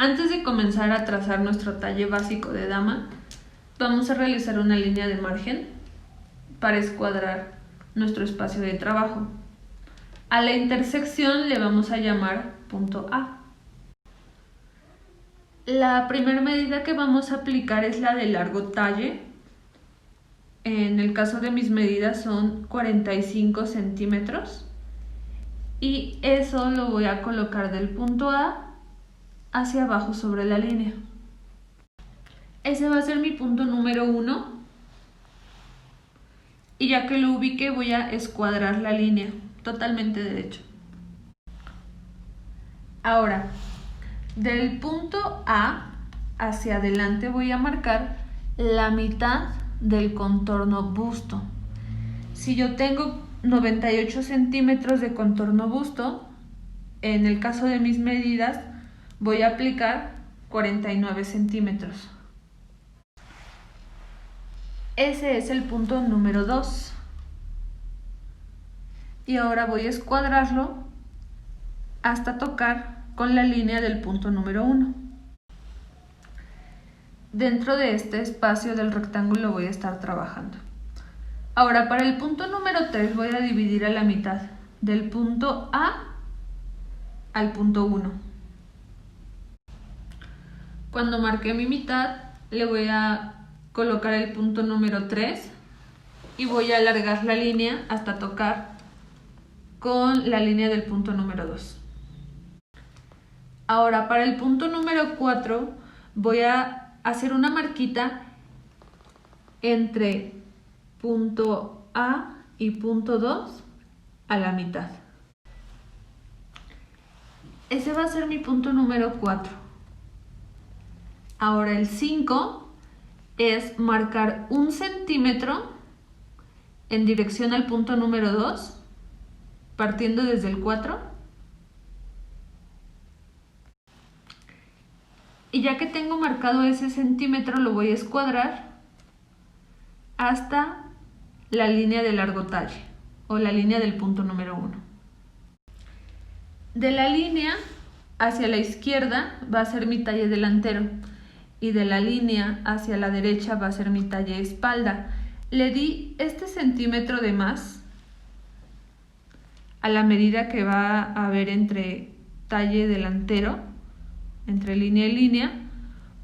Antes de comenzar a trazar nuestro talle básico de dama, vamos a realizar una línea de margen para escuadrar nuestro espacio de trabajo. A la intersección le vamos a llamar punto A. La primera medida que vamos a aplicar es la de largo talle. En el caso de mis medidas son 45 centímetros. Y eso lo voy a colocar del punto A hacia abajo sobre la línea. Ese va a ser mi punto número 1. Y ya que lo ubique voy a escuadrar la línea totalmente derecho. Ahora, del punto A hacia adelante voy a marcar la mitad del contorno busto. Si yo tengo 98 centímetros de contorno busto, en el caso de mis medidas voy a aplicar 49 centímetros. Ese es el punto número 2. Y ahora voy a escuadrarlo hasta tocar con la línea del punto número 1. Dentro de este espacio del rectángulo voy a estar trabajando. Ahora para el punto número 3 voy a dividir a la mitad, del punto A al punto 1. Cuando marqué mi mitad le voy a colocar el punto número 3 y voy a alargar la línea hasta tocar con la línea del punto número 2. Ahora para el punto número 4 voy a hacer una marquita entre punto A y punto 2 a la mitad. Ese va a ser mi punto número 4. Ahora el 5 es marcar 1 centímetro en dirección al punto número 2, partiendo desde el 4. Y ya que tengo marcado ese centímetro, lo voy a escuadrar hasta la línea de largo talle o la línea del punto número 1. De la línea hacia la izquierda va a ser mi talle delantero y de la línea hacia la derecha va a ser mi talle espalda. Le di este centímetro de más a la medida que va a haber entre talle delantero, entre línea y línea,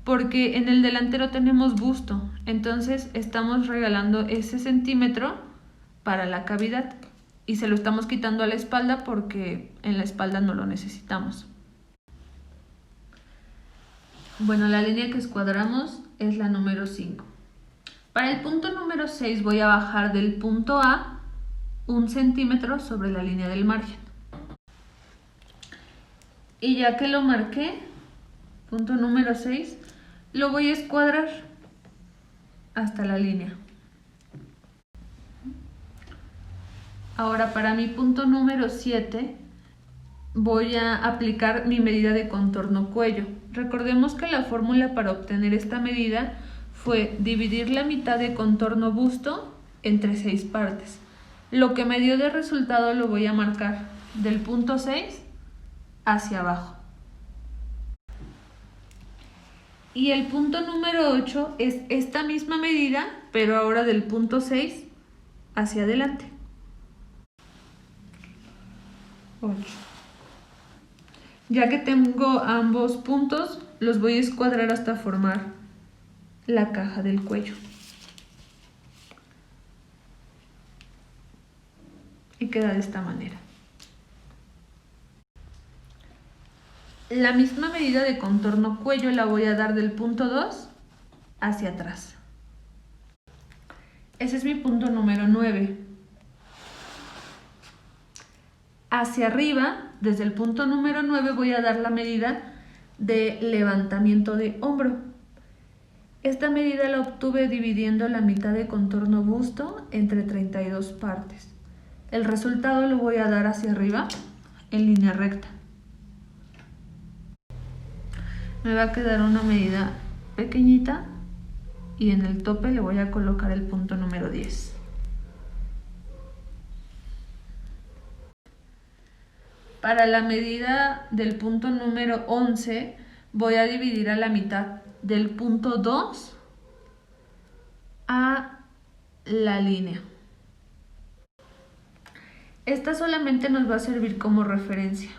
porque en el delantero tenemos busto, entonces estamos regalando ese centímetro para la cavidad y se lo estamos quitando a la espalda porque en la espalda no lo necesitamos. Bueno, la línea que escuadramos es la número 5. Para el punto número 6 voy a bajar del punto A 1 centímetro sobre la línea del margen. Y ya que lo marqué, punto número 6, lo voy a escuadrar hasta la línea. Ahora para mi punto número 7 voy a aplicar mi medida de contorno cuello. Recordemos que la fórmula para obtener esta medida fue dividir la mitad de contorno busto entre 6 partes. Lo que me dio de resultado lo voy a marcar del punto 6 hacia abajo. Y el punto número 8 es esta misma medida, pero ahora del punto 6 hacia adelante. 8. Ya que tengo ambos puntos, los voy a escuadrar hasta formar la caja del cuello. Y queda de esta manera. La misma medida de contorno cuello la voy a dar del punto 2 hacia atrás. Ese es mi punto número 9. Hacia arriba, desde el punto número 9 voy a dar la medida de levantamiento de hombro. Esta medida la obtuve dividiendo la mitad de contorno busto entre 32 partes. El resultado lo voy a dar hacia arriba en línea recta. Me va a quedar una medida pequeñita y en el tope le voy a colocar el punto número 10. Para la medida del punto número 11 voy a dividir a la mitad del punto 2 a la línea. Esta solamente nos va a servir como referencia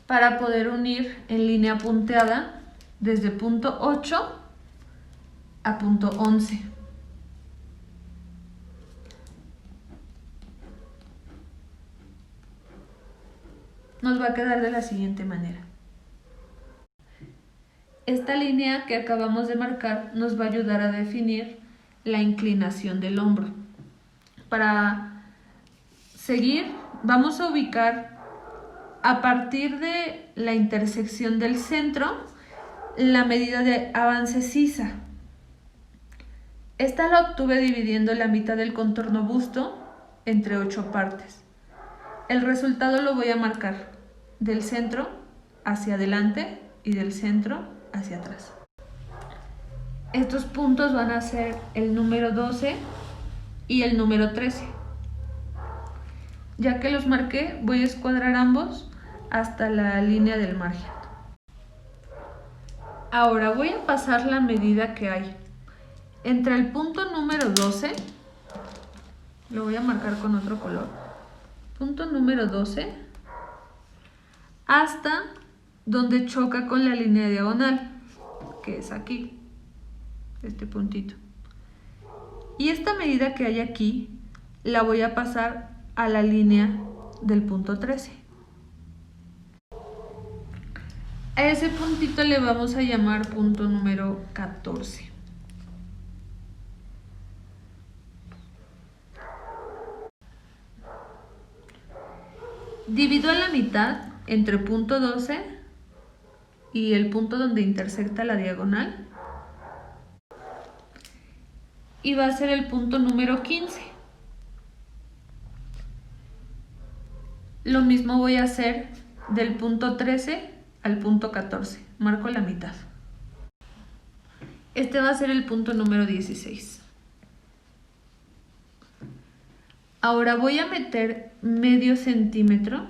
para poder unir en línea punteada desde punto 8 a punto 11. Nos va a quedar de la siguiente manera. Esta línea que acabamos de marcar nos va a ayudar a definir la inclinación del hombro. Para seguir, vamos a ubicar a partir de la intersección del centro la medida de avance sisa. Esta la obtuve dividiendo la mitad del contorno busto entre 8 partes. El resultado lo voy a marcar del centro hacia adelante y del centro hacia atrás. Estos puntos van a ser el número 12 y el número 13. Ya que los marqué, voy a escuadrar ambos hasta la línea del margen. Ahora voy a pasar la medida que hay entre el punto número 12, lo voy a marcar con otro color, punto número 12, hasta donde choca con la línea diagonal, que es aquí, este puntito. Y esta medida que hay aquí, la voy a pasar a la línea del punto 13. A ese puntito le vamos a llamar punto número 14. Divido a la mitad entre punto 12 y el punto donde intersecta la diagonal. Y va a ser el punto número 15. Lo mismo voy a hacer del punto 13 al punto 14. Marco la mitad. Este va a ser el punto número 16. Ahora voy a meter medio centímetro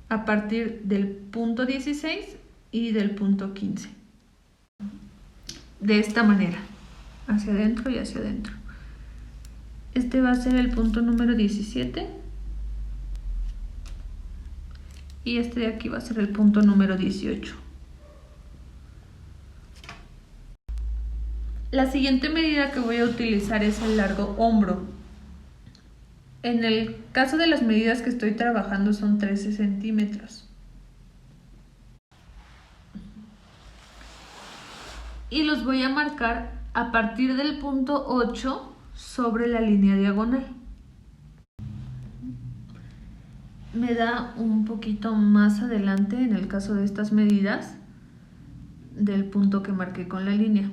a partir del punto 16 y del punto 15. De esta manera, hacia adentro y hacia adentro. Este va a ser el punto número 17 y este de aquí va a ser el punto número 18. La siguiente medida que voy a utilizar es el largo hombro. En el caso de las medidas que estoy trabajando son 13 centímetros. Y los voy a marcar a partir del punto 8 sobre la línea diagonal. Me da un poquito más adelante en el caso de estas medidas del punto que marqué con la línea.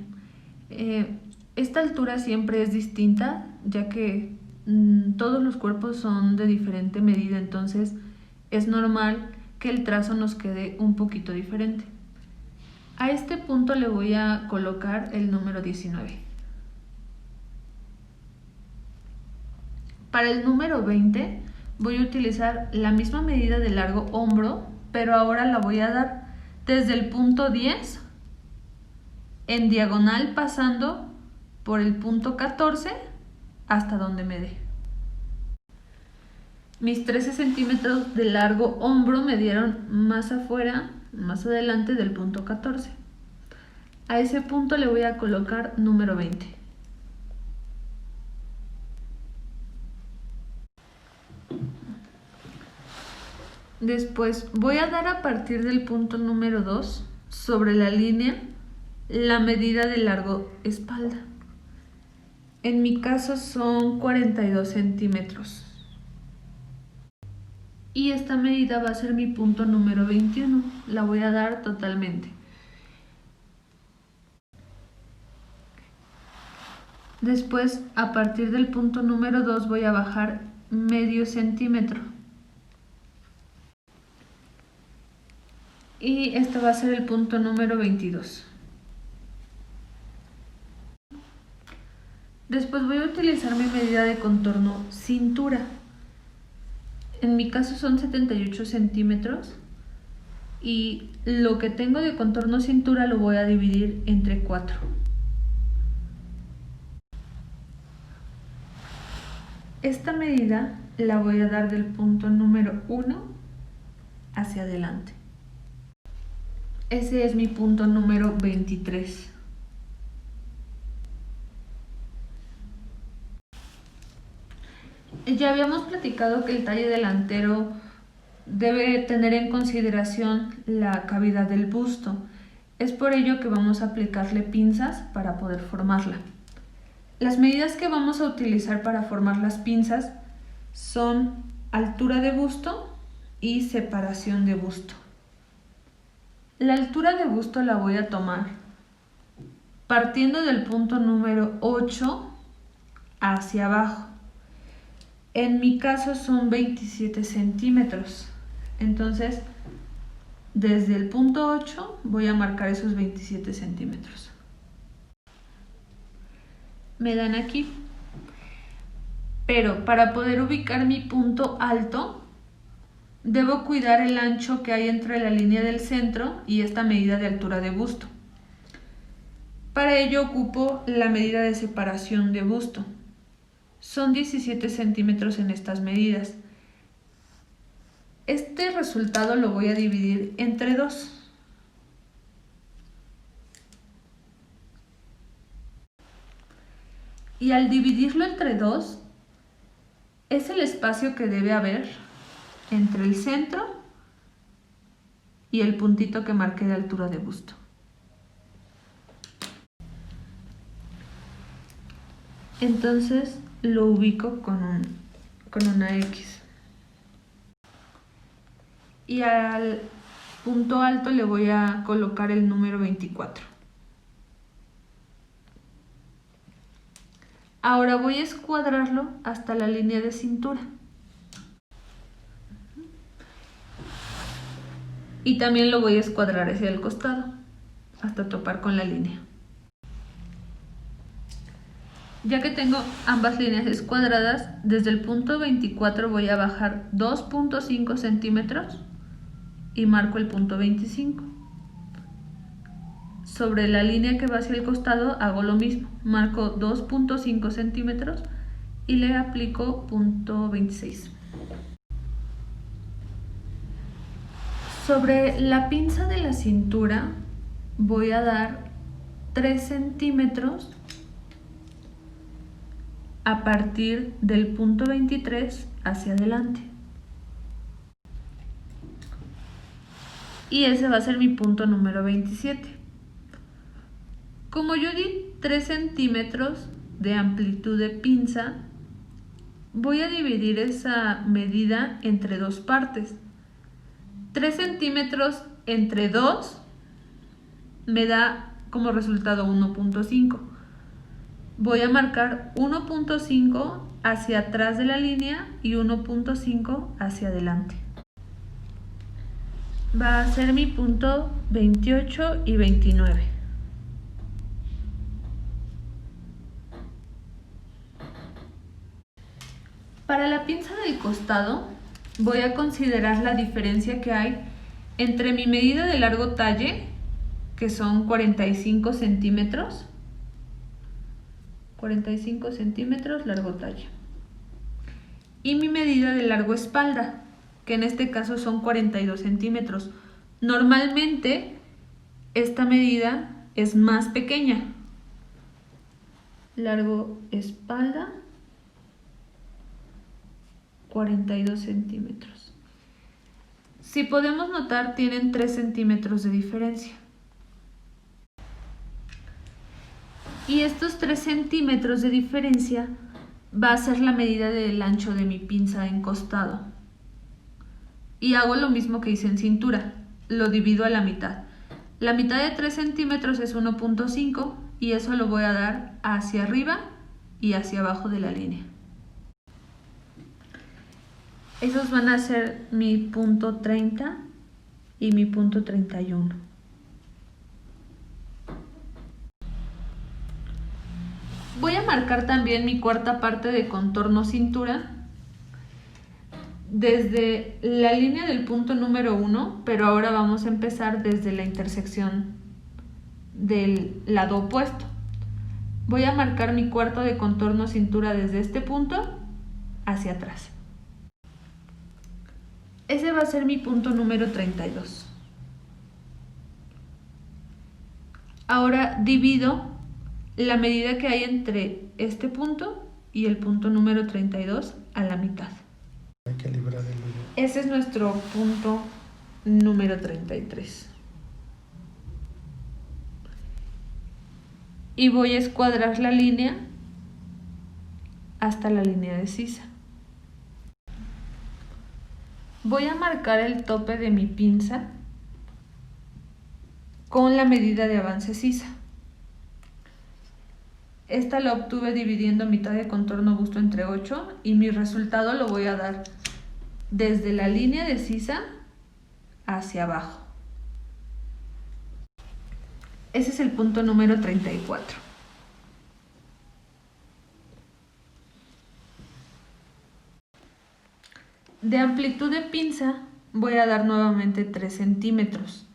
Esta altura siempre es distinta, ya que todos los cuerpos son de diferente medida, entonces es normal que el trazo nos quede un poquito diferente. A este punto le voy a colocar el número 19. Para el número 20 voy a utilizar la misma medida de largo hombro, pero ahora la voy a dar desde el punto 10 en diagonal pasando por el punto 14 hasta donde me dé. Mis 13 centímetros de largo hombro me dieron más afuera, más adelante del punto 14. A ese punto le voy a colocar número 20. Después voy a dar a partir del punto número 2 sobre la línea la medida de largo espalda. En mi caso son 42 centímetros. Y esta medida va a ser mi punto número 21. La voy a dar totalmente. Después, a partir del punto número 2 voy a bajar medio centímetro. Y este va a ser el punto número 22. Después voy a utilizar mi medida de contorno cintura. En mi caso son 78 centímetros. y lo que tengo de contorno cintura lo voy a dividir entre 4. Esta medida la voy a dar del punto número 1 hacia adelante. Ese es mi punto número 23. Ya habíamos platicado que el talle delantero debe tener en consideración la cavidad del busto. Es por ello que vamos a aplicarle pinzas para poder formarla. Las medidas que vamos a utilizar para formar las pinzas son altura de busto y separación de busto. La altura de busto la voy a tomar partiendo del punto número 8 hacia abajo. En mi caso son 27 centímetros. Entonces, desde el punto 8 voy a marcar esos 27 centímetros. Me dan aquí. Pero para poder ubicar mi punto alto, debo cuidar el ancho que hay entre la línea del centro y esta medida de altura de busto. Para ello ocupo la medida de separación de busto. Son 17 centímetros en estas medidas. Este resultado lo voy a dividir entre 2. Y al dividirlo entre 2, es el espacio que debe haber entre el centro y el puntito que marqué de altura de busto. Entonces lo ubico con una X. Y al punto alto le voy a colocar el número 24. Ahora voy a escuadrarlo hasta la línea de cintura. Y también lo voy a escuadrar hacia el costado, hasta topar con la línea. Ya que tengo ambas líneas escuadradas, desde el punto 24 voy a bajar 2.5 centímetros y marco el punto 25. Sobre la línea que va hacia el costado hago lo mismo, marco 2.5 centímetros y le aplico punto 26. Sobre la pinza de la cintura voy a dar 3 centímetros a partir del punto 23 hacia adelante. Y ese va a ser mi punto número 27. Como yo di 3 centímetros de amplitud de pinza, voy a dividir esa medida entre 2 partes. 3 centímetros entre 2 me da como resultado 1.5. Voy a marcar 1.5 hacia atrás de la línea y 1.5 hacia adelante. Va a ser mi punto 28 y 29. Para la pinza del costado voy a considerar la diferencia que hay entre mi medida de largo talle, que son 45 centímetros, 45 centímetros largo talle, y mi medida de largo espalda, que en este caso son 42 centímetros. Normalmente esta medida es más pequeña. Largo espalda, 42 centímetros. Si podemos notar, tienen 3 centímetros de diferencia. Y estos 3 centímetros de diferencia va a ser la medida del ancho de mi pinza en costado. Y hago lo mismo que hice en cintura, lo divido a la mitad. La mitad de 3 centímetros es 1.5 y eso lo voy a dar hacia arriba y hacia abajo de la línea. Esos van a ser mi punto 30 y mi punto 31. Voy a marcar también mi cuarta parte de contorno cintura. desde la línea del punto número 1, pero ahora vamos a empezar desde la intersección del lado opuesto. Voy a marcar mi cuarto de contorno cintura desde este punto hacia atrás. Ese va a ser mi punto número 32. Ahora divido la medida que hay entre este punto y el punto número 32 a la mitad. Hay que librar el hoyo. Ese es nuestro punto número 33. Y voy a escuadrar la línea hasta la línea de sisa. Voy a marcar el tope de mi pinza con la medida de avance sisa. Esta la obtuve dividiendo mitad de contorno busto entre 8 y mi resultado lo voy a dar desde la línea de sisa hacia abajo. Ese es el punto número 34. De amplitud de pinza voy a dar nuevamente 3 centímetros,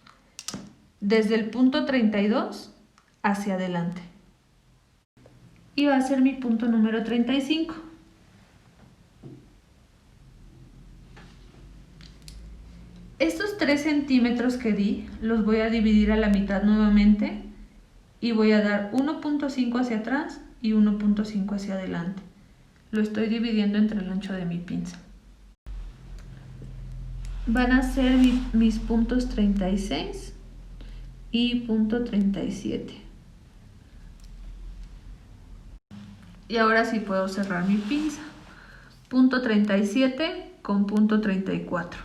desde el punto 32 hacia adelante. Y va a ser mi punto número 35. Estos 3 centímetros que di los voy a dividir a la mitad nuevamente y voy a dar 1.5 hacia atrás y 1.5 hacia adelante. Lo estoy dividiendo entre el ancho de mi pinza. Van a ser mis puntos 36 y punto 37. Y ahora sí puedo cerrar mi pinza. Punto 37 con punto 34.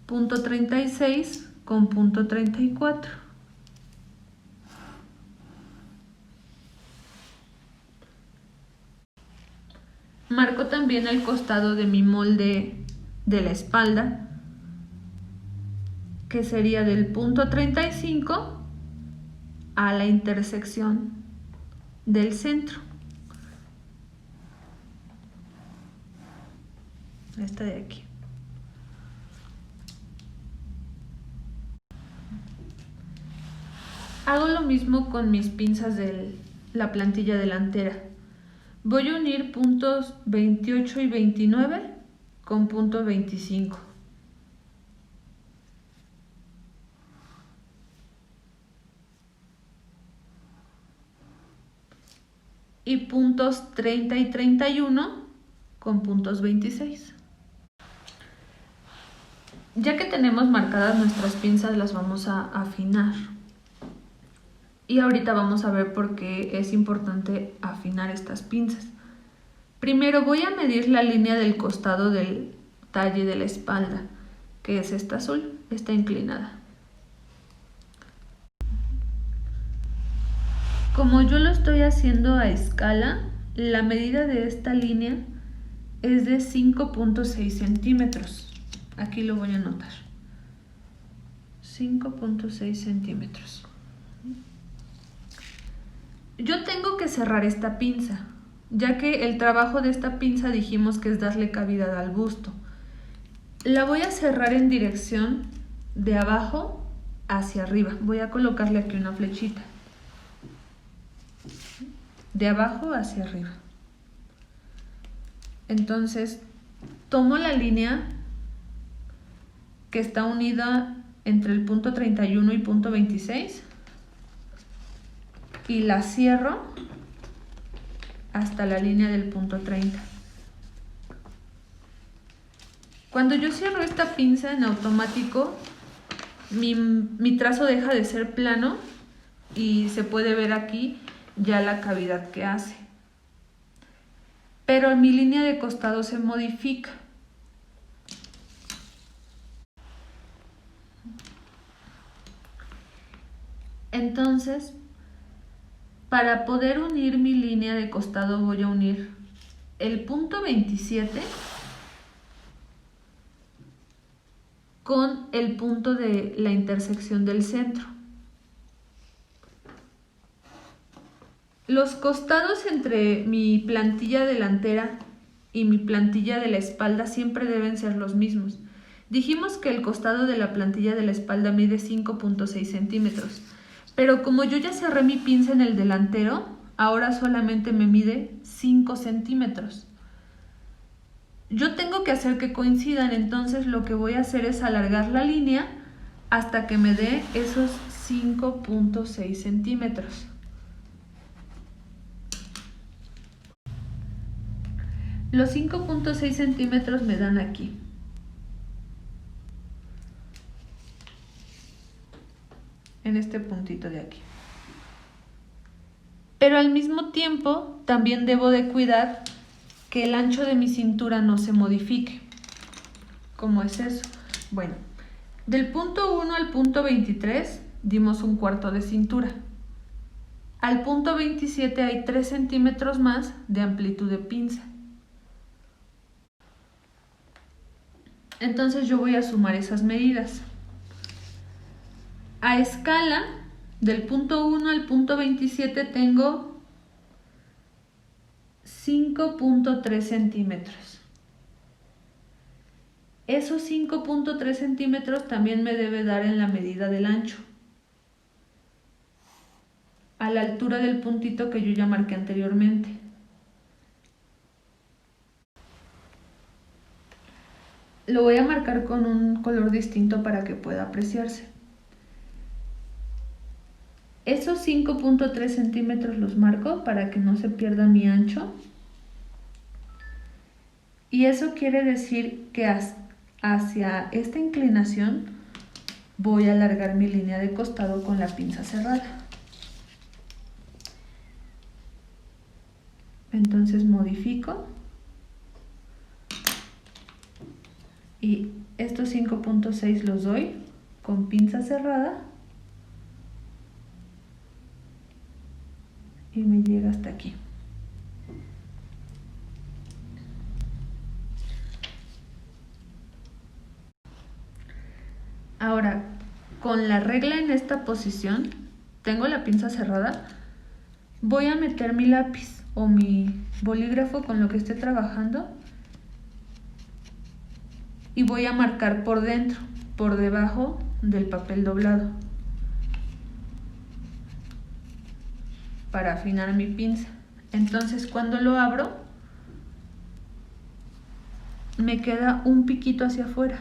Punto 36 con punto 34. Marco también el costado de mi molde de la espalda, que sería del punto 35 a la intersección del centro. Esta de aquí. Hago lo mismo con mis pinzas de la plantilla delantera. Voy a unir puntos 28 y 29 con punto 25. Y puntos 30 y 31 con puntos 26. Ya que tenemos marcadas nuestras pinzas, las vamos a afinar. Y ahorita vamos a ver por qué es importante afinar estas pinzas. Primero voy a medir la línea del costado del talle de la espalda, que es esta azul, está inclinada. Como yo lo estoy haciendo a escala, la medida de esta línea es de 5.6 centímetros. Aquí lo voy a anotar. 5.6 centímetros. Yo tengo que cerrar esta pinza, ya que el trabajo de esta pinza dijimos que es darle cavidad al busto. La voy a cerrar en dirección de abajo hacia arriba. Voy a colocarle aquí una flechita. De abajo hacia arriba. Entonces, tomo la línea que está unida entre el punto 31 y punto 26 y la cierro hasta la línea del punto 30. Cuando yo cierro esta pinza en automático, mi trazo deja de ser plano y se puede ver aquí ya la cavidad que hace. Pero mi línea de costado se modifica. Entonces, para poder unir mi línea de costado voy a unir el punto 27 con el punto de la intersección del centro. Los costados entre mi plantilla delantera y mi plantilla de la espalda siempre deben ser los mismos. Dijimos que el costado de la plantilla de la espalda mide 5.6 centímetros, pero como yo ya cerré mi pinza en el delantero, ahora solamente me mide 5 centímetros. Yo tengo que hacer que coincidan, entonces lo que voy a hacer es alargar la línea hasta que me dé esos 5.6 centímetros. Los 5.6 centímetros me dan aquí. En este puntito de aquí. Pero al mismo tiempo también debo de cuidar que el ancho de mi cintura no se modifique. ¿Cómo es eso? Bueno, del punto 1 al punto 23 dimos 1/4 de cintura. Al punto 27 hay 3 centímetros más de amplitud de pinza. Entonces yo voy a sumar esas medidas. A escala, del punto 1 al punto 27 tengo 5.3 centímetros. Esos 5.3 centímetros también me debe dar en la medida del ancho, a la altura del puntito que yo ya marqué anteriormente. Lo voy a marcar con un color distinto para que pueda apreciarse. Esos 5.3 centímetros los marco para que no se pierda mi ancho. Y eso quiere decir que hacia esta inclinación voy a alargar mi línea de costado con la pinza cerrada. Entonces modifico. Y estos 5.6 los doy con pinza cerrada. Y me llega hasta aquí. Ahora, con la regla en esta posición, tengo la pinza cerrada, voy a meter mi lápiz o mi bolígrafo con lo que esté trabajando y voy a marcar por dentro, por debajo del papel doblado, para afinar mi pinza. Entonces cuando lo abro me queda un piquito hacia afuera.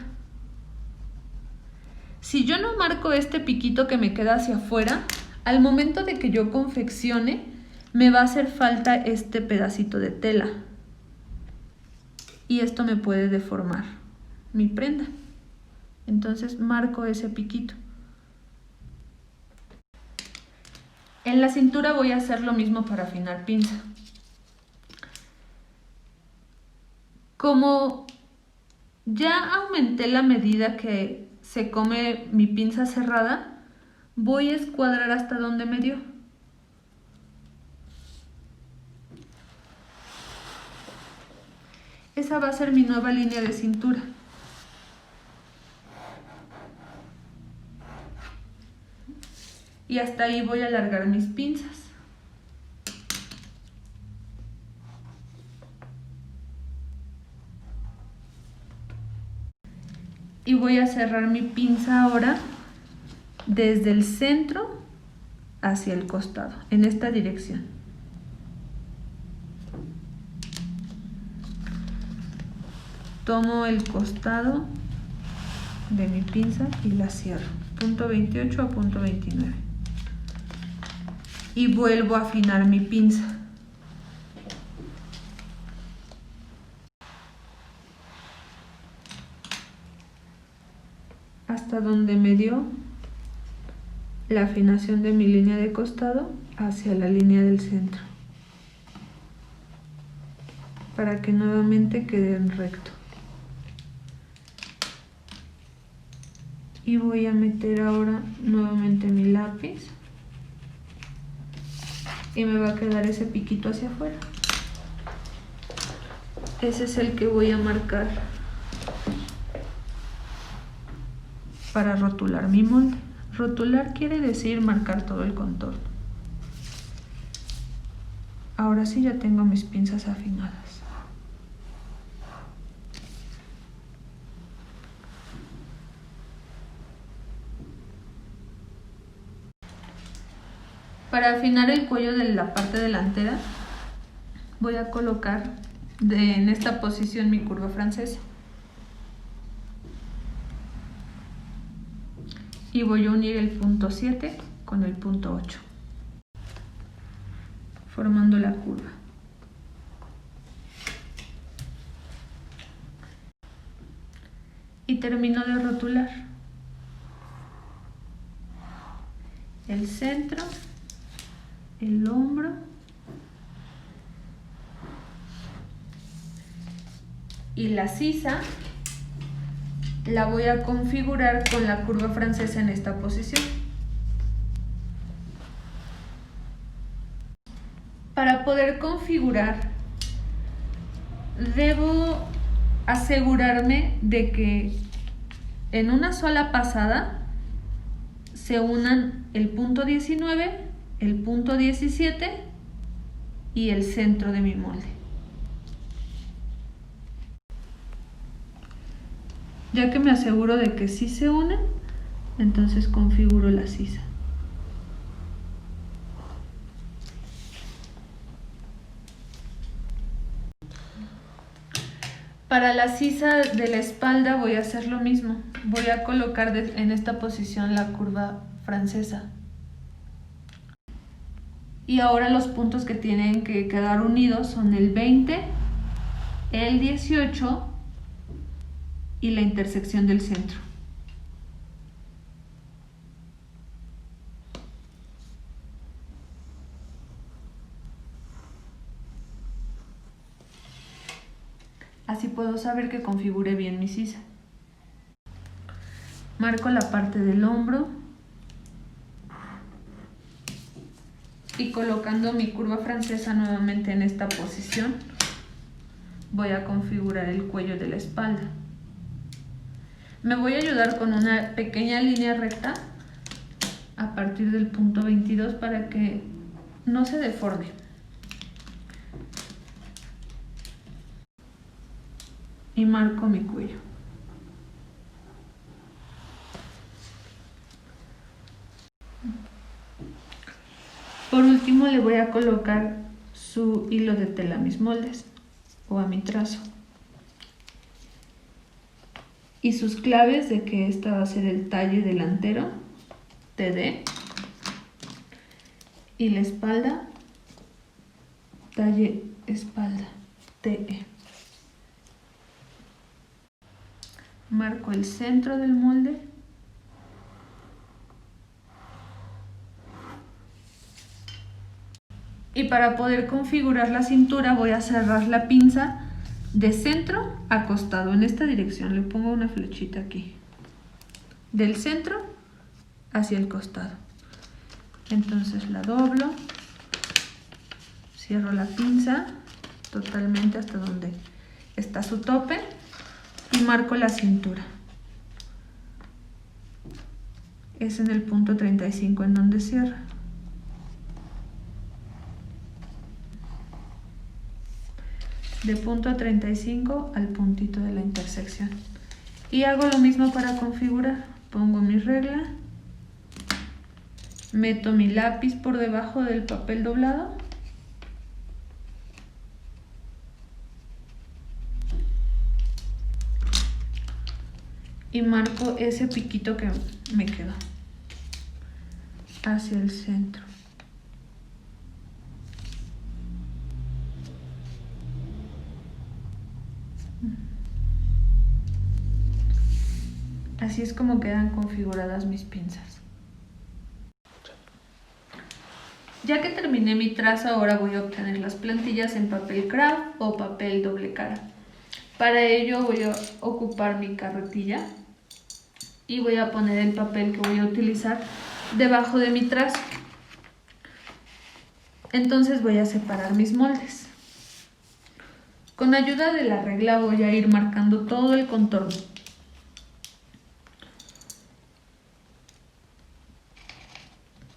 Si yo no marco este piquito que me queda hacia afuera, al momento de que yo confeccione me va a hacer falta este pedacito de tela y esto me puede deformar mi prenda. Entonces marco ese piquito. En la cintura voy a hacer lo mismo para afinar pinza. Como ya aumenté la medida que se come mi pinza cerrada, voy a escuadrar hasta donde me dio. Esa va a ser mi nueva línea de cintura. Y hasta ahí voy a alargar mis pinzas. Y voy a cerrar mi pinza ahora desde el centro hacia el costado, en esta dirección. Tomo el costado de mi pinza y la cierro, punto 28 a punto 29. Y vuelvo a afinar mi pinza. Hasta donde me dio la afinación de mi línea de costado hacia la línea del centro, para que nuevamente quede en recto. Y voy a meter ahora nuevamente mi lápiz y me va a quedar ese piquito hacia afuera. Ese es el que voy a marcar para rotular mi molde. Rotular quiere decir marcar todo el contorno. Ahora sí ya tengo mis pinzas afinadas. Para afinar el cuello de la parte delantera, voy a colocar en esta posición mi curva francesa. Y voy a unir el punto 7 con el punto 8, formando la curva. Y termino de rotular el centro, el hombro y la sisa. La voy a configurar con la curva francesa en esta posición. Para poder configurar, debo asegurarme de que en una sola pasada se unan el punto 19, el punto 17 y el centro de mi molde. Ya que me aseguro de que sí se unen, entonces configuro la sisa. Para la sisa de la espalda voy a hacer lo mismo. Voy a colocar en esta posición la curva francesa. Y ahora los puntos que tienen que quedar unidos son el 20, el 18 y la intersección del centro. Así puedo saber que configure bien mi sisa. Marco la parte del hombro y colocando mi curva francesa nuevamente en esta posición, voy a configurar el cuello de la espalda. Me voy a ayudar con una pequeña línea recta a partir del punto 22 para que no se deforme. Y marco mi cuello. Por último le voy a colocar su hilo de tela a mis moldes o a mi trazo. Y sus claves de que esta va a ser el talle delantero, TD, y la espalda, talle espalda, TE. Marco el centro del molde y para poder configurar la cintura voy a cerrar la pinza de centro a costado en esta dirección. Le pongo una flechita aquí, del centro hacia el costado. Entonces la doblo, cierro la pinza totalmente hasta donde está su tope y marco la cintura. Es en el punto 35 en donde cierra. De punto 35 al puntito de la intersección. Y hago lo mismo para configurar. Pongo mi regla, meto mi lápiz por debajo del papel doblado y marco ese piquito que me quedó hacia el centro. Así es como quedan configuradas mis pinzas. Ya que terminé mi trazo, ahora voy a obtener las plantillas en papel craft o papel doble cara. Para ello voy a ocupar mi carretilla y voy a poner el papel que voy a utilizar debajo de mi trazo. Entonces voy a separar mis moldes. Con ayuda de la regla voy a ir marcando todo el contorno.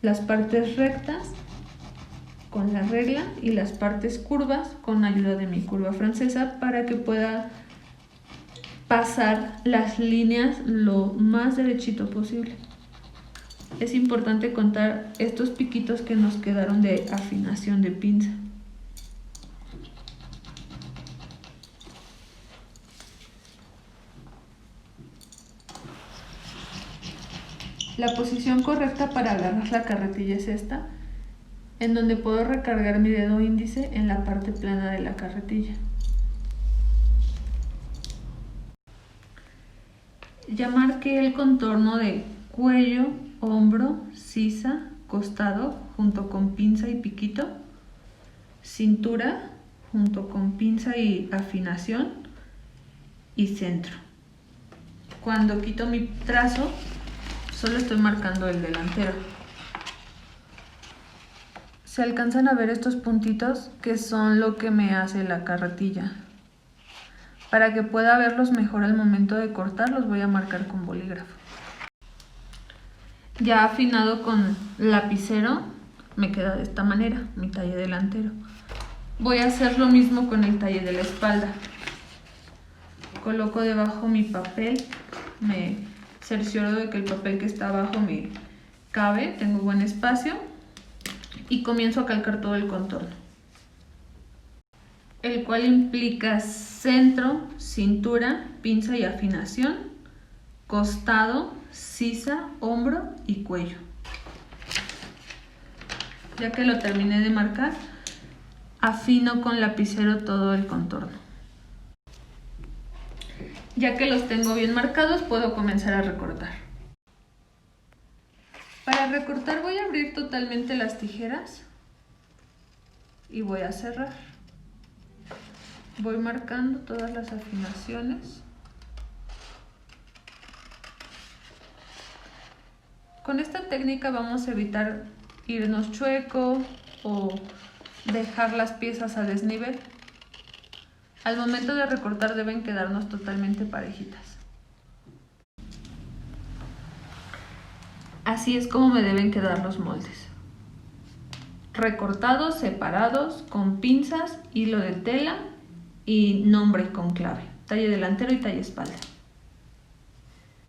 Las partes rectas con la regla y las partes curvas con ayuda de mi curva francesa para que pueda pasar las líneas lo más derechito posible. es importante contar estos piquitos que nos quedaron de afinación de pinza. La posición correcta para agarrar la carretilla es esta, en donde puedo recargar mi dedo índice en la parte plana de la carretilla. Ya marqué el contorno de cuello, hombro, sisa, costado, junto con pinza y piquito, cintura, junto con pinza y afinación, y centro. Cuando quito mi trazo, solo estoy marcando el delantero. Se alcanzan a ver estos puntitos que son lo que me hace la carretilla. Para que pueda verlos mejor al momento de cortar, los voy a marcar con bolígrafo. Ya afinado con lapicero, me queda de esta manera mi talle delantero. Voy a hacer lo mismo con el talle de la espalda. Coloco debajo mi papel, me cercioro de que el papel que está abajo me cabe, tengo buen espacio, y comienzo a calcar todo el contorno, el cual implica centro, cintura, pinza y afinación, costado, sisa, hombro y cuello. Ya que lo terminé de marcar, afino con lapicero todo el contorno. Ya que los tengo bien marcados, puedo comenzar a recortar. Para recortar voy a abrir totalmente las tijeras y voy a cerrar. Voy marcando todas las afinaciones. Con esta técnica vamos a evitar irnos chueco o dejar las piezas a desnivel. Al momento de recortar deben quedarnos totalmente parejitas. Así es como me deben quedar los moldes. Recortados, separados, con pinzas, hilo de tela y nombre con clave. Talle delantero y talle espalda.